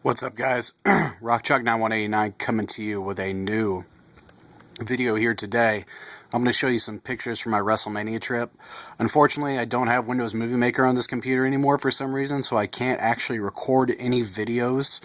What's up, guys? RockChuck9189 coming to you with a new video here today. I'm going to show you some pictures from my WrestleMania trip. Unfortunately, I don't have Windows Movie Maker on this computer anymore for some reason, so I can't actually record any videos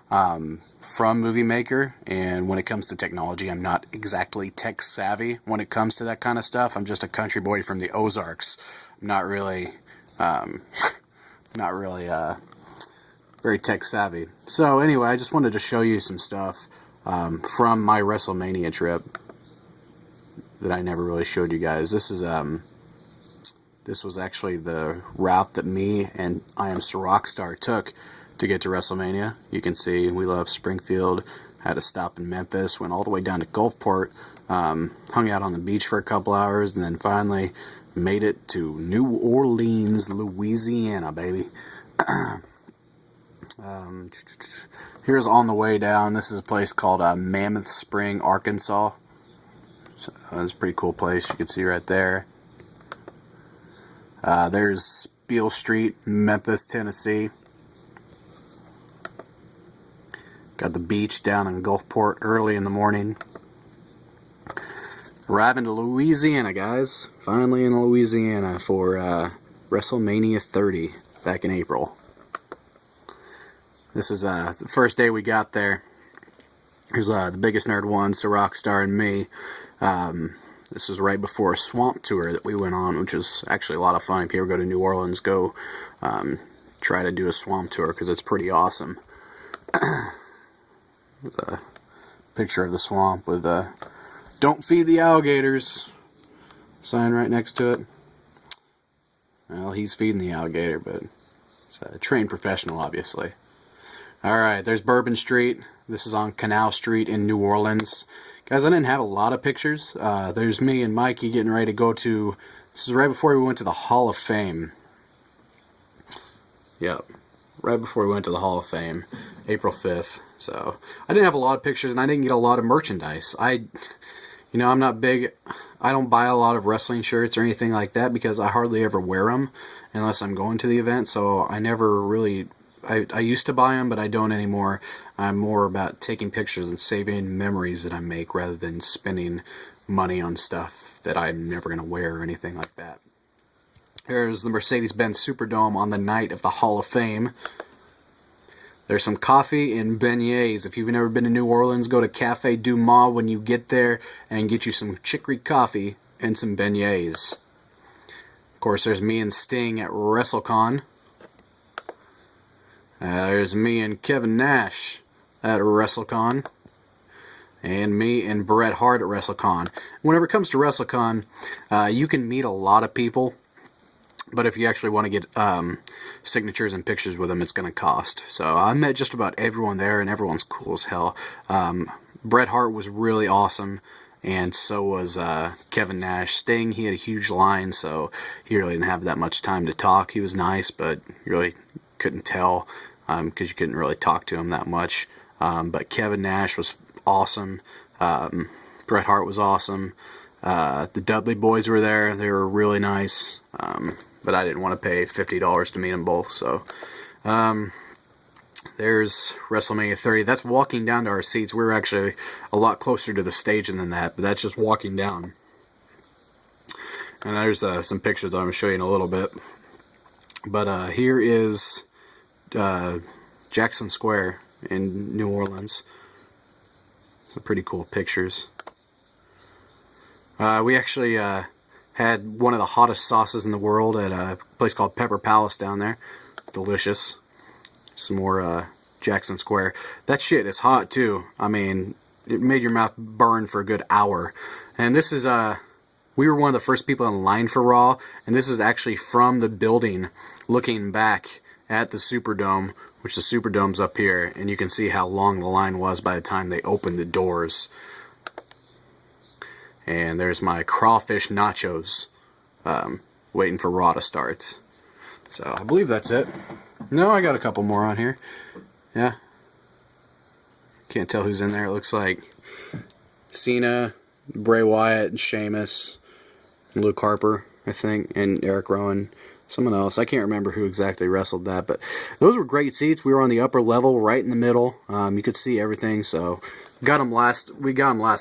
from Movie Maker. And when it comes to technology, I'm not exactly tech savvy when it comes to that kind of stuff. I'm just a country boy from the Ozarks. I'm not really very tech savvy. So anyway, I just wanted to show you some stuff from my WrestleMania trip that I never really showed you guys. This was actually the route that me and I Am Sir Rockstar took to get to WrestleMania. You can see we left Springfield, had a stop in Memphis, went all the way down to Gulfport, hung out on the beach for a couple hours, and then finally made it to New Orleans, Louisiana, baby. Here's on the way down. This is a place called Mammoth Spring, Arkansas. So it's a pretty cool place. You can see right there. There's Beale Street, Memphis, Tennessee. Got the beach down in Gulfport early in the morning. Arriving to Louisiana, guys. Finally in Louisiana for WrestleMania 30 back in April. This is the first day we got there. Here's the biggest nerd one, Sir Rockstar and me. This was right before a swamp tour that we went on, which was actually a lot of fun. If you ever go to New Orleans, go try to do a swamp tour because it's pretty awesome. There's a picture of the swamp with "Don't feed the alligators" sign right next to it. Well, he's feeding the alligator, but it's a trained professional, obviously. Alright, there's Bourbon Street. This is on Canal Street in New Orleans. Guys, I didn't have a lot of pictures. There's me and Mikey getting ready to go to... This is right before we went to the Hall of Fame. Yep, right before we went to the Hall of Fame. April 5th. So, I didn't have a lot of pictures and I didn't get a lot of merchandise. I'm not big... I don't buy a lot of wrestling shirts or anything like that because I hardly ever wear them unless I'm going to the event. So, I never really... I used to buy them, but I don't anymore. I'm more about taking pictures and saving memories that I make rather than spending money on stuff that I'm never going to wear or anything like that. Here's the Mercedes-Benz Superdome on the night of the Hall of Fame. There's some coffee and beignets. If you've never been to New Orleans, go to Cafe Du Mont when you get there and get you some chicory coffee and some beignets. Of course, there's me and Sting at WrestleCon. There's me and Kevin Nash at WrestleCon. And me and Bret Hart at WrestleCon. Whenever it comes to WrestleCon, you can meet a lot of people. But if you actually want to get signatures and pictures with them, it's going to cost. So I met just about everyone there, and everyone's cool as hell. Bret Hart was really awesome. And so was Kevin Nash. Sting, he had a huge line, so he really didn't have that much time to talk. He was nice, but you really couldn't tell because you couldn't really talk to him that much. But Kevin Nash was awesome. Bret Hart was awesome. The Dudley boys were there. They were really nice. But I didn't want to pay $50 to meet them both. So there's WrestleMania 30. That's walking down to our seats. We were actually a lot closer to the stage than that, but that's just walking down. And there's some pictures I'm going to show you in a little bit. But here is Jackson Square in New Orleans. Some pretty cool pictures. We actually had one of the hottest sauces in the world at a place called Pepper Palace down there. Delicious. Some more Jackson Square. That shit is hot too. I mean, it made your mouth burn for a good hour. And this is we were one of the first people in line for Raw, and this is actually from the building looking back at the Superdome, which the Superdome's up here, and you can see how long the line was by the time they opened the doors. And there's my crawfish nachos waiting for Raw to start. So I believe that's it. No, I got a couple more on here. Yeah. Can't tell who's in there. It looks like Cena, Bray Wyatt, and Sheamus, and Luke Harper, I think, and Eric Rowan. someone else. I can't remember who exactly wrestled that, but those were great seats. We were on the upper level, right in the middle. You could see everything. So we got them last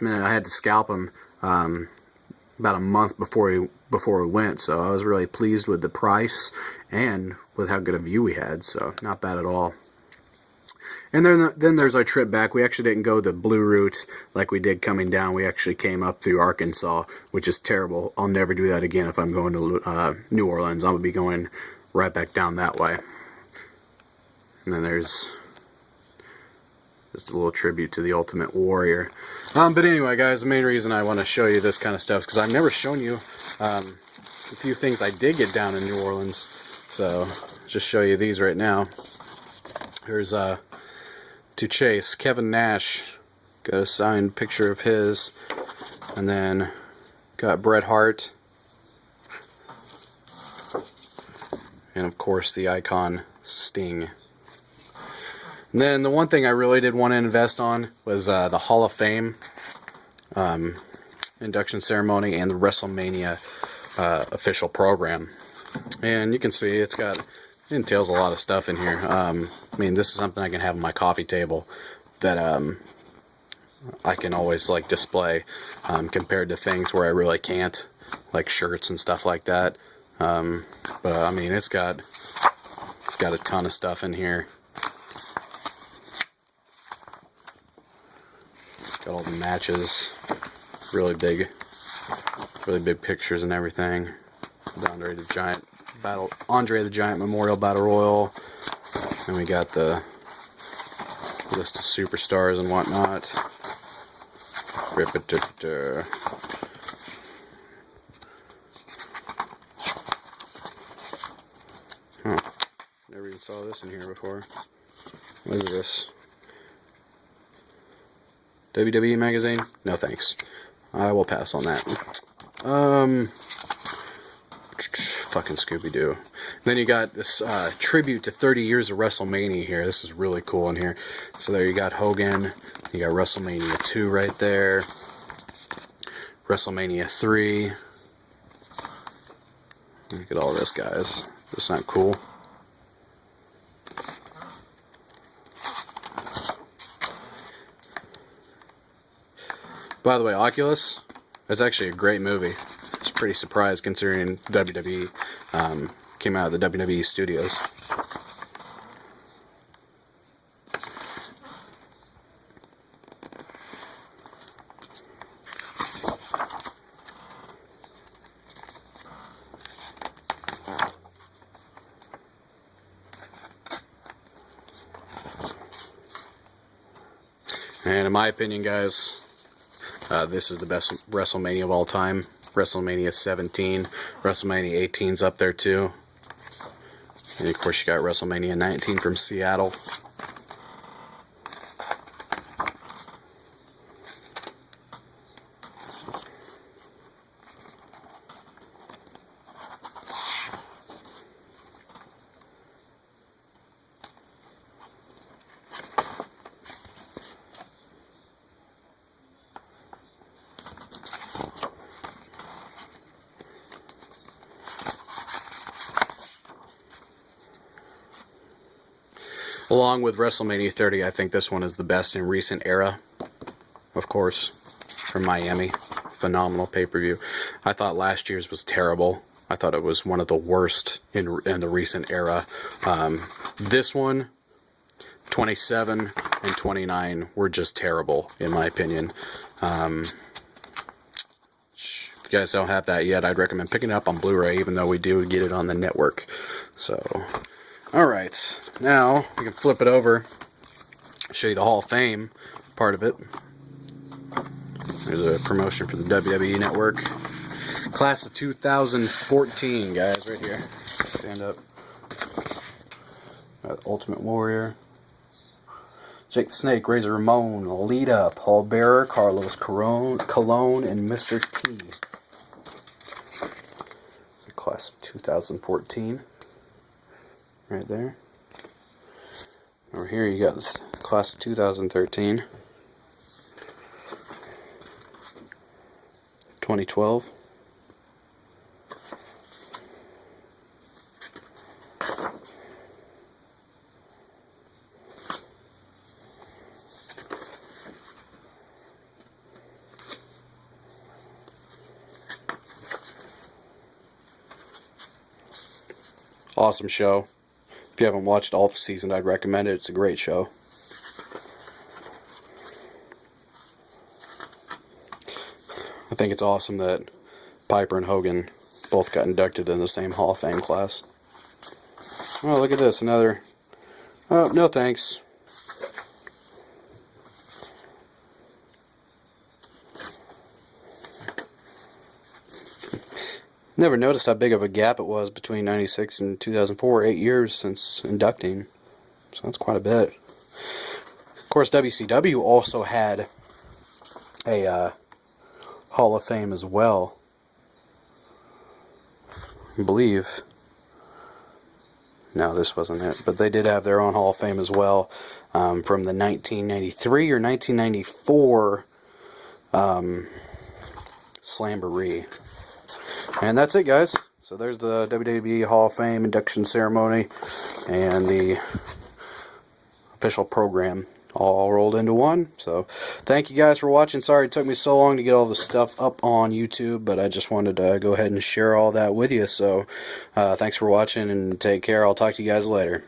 minute. I had to scalp them about a month before we went. So I was really pleased with the price and with how good a view we had. So not bad at all. And then there's our trip back. We actually didn't go the blue route like we did coming down. We actually came up through Arkansas, which is terrible. I'll never do that again if I'm going to New Orleans. I'm going to be going right back down that way. And then there's just a little tribute to the Ultimate Warrior. But anyway, guys, the main reason I want to show you this kind of stuff is because I've never shown you a few things I did get down in New Orleans. So just show you these right now. Here's to Chase, Kevin Nash, got a signed picture of his, and then got Bret Hart, and of course the icon Sting. And then the one thing I really did want to invest on was the Hall of Fame induction ceremony and the WrestleMania official program. And you can see it entails a lot of stuff in here. I mean, this is something I can have on my coffee table that I can always like display compared to things where I really can't, like shirts and stuff like that. But I mean, it's got a ton of stuff in here. Got all the matches, really big pictures and everything. Andre the Giant Memorial Battle Royal. And we got the list of superstars and whatnot. Huh. Never even saw this in here before. What is this? WWE magazine? No thanks. I will pass on that. Fucking Scooby-Doo. Then you got this tribute to 30 years of WrestleMania here. This is really cool in here. So there you got Hogan. You got WrestleMania 2 right there. WrestleMania 3. Look at all this, guys. That's not cool. By the way, Oculus, that's actually a great movie. I was pretty surprised considering WWE came out of the WWE studios. And in my opinion, guys, this is the best WrestleMania of all time. WrestleMania 17. WrestleMania 18's up there too. And of course you got WrestleMania 19 from Seattle. Along with WrestleMania 30, I think this one is the best in recent era. Of course, from Miami. Phenomenal pay-per-view. I thought last year's was terrible. I thought it was one of the worst in the recent era. This one, 27 and 29 were just terrible, in my opinion. If you guys don't have that yet, I'd recommend picking it up on Blu-ray, even though we do get it on the network. So, alright, now we can flip it over, show you the Hall of Fame part of it. There's a promotion for the WWE Network. Class of 2014, guys, right here. Stand up. Got Ultimate Warrior. Jake the Snake, Razor Ramon, Lita, Paul Bearer, Carlos Colon, and Mr. T. It's a class of 2014. Right there. Over here you got this class of 2013. 2012. Awesome show. If you haven't watched all the season, I'd recommend it. It's a great show. I think it's awesome that Piper and Hogan both got inducted in the same Hall of Fame class. Oh, look at this. Another... Oh, no thanks. Never noticed how big of a gap it was between 96 and 2004. 8 years since inducting. So that's quite a bit. Of course, WCW also had a Hall of Fame as well. I believe. No, this wasn't it. But they did have their own Hall of Fame as well, from the 1993 or 1994 Slamboree. And that's it, guys. So there's the WWE Hall of Fame induction ceremony and the official program all rolled into one. So thank you guys for watching. Sorry it took me so long to get all this stuff up on YouTube, but I just wanted to go ahead and share all that with you. So thanks for watching and take care. I'll talk to you guys later.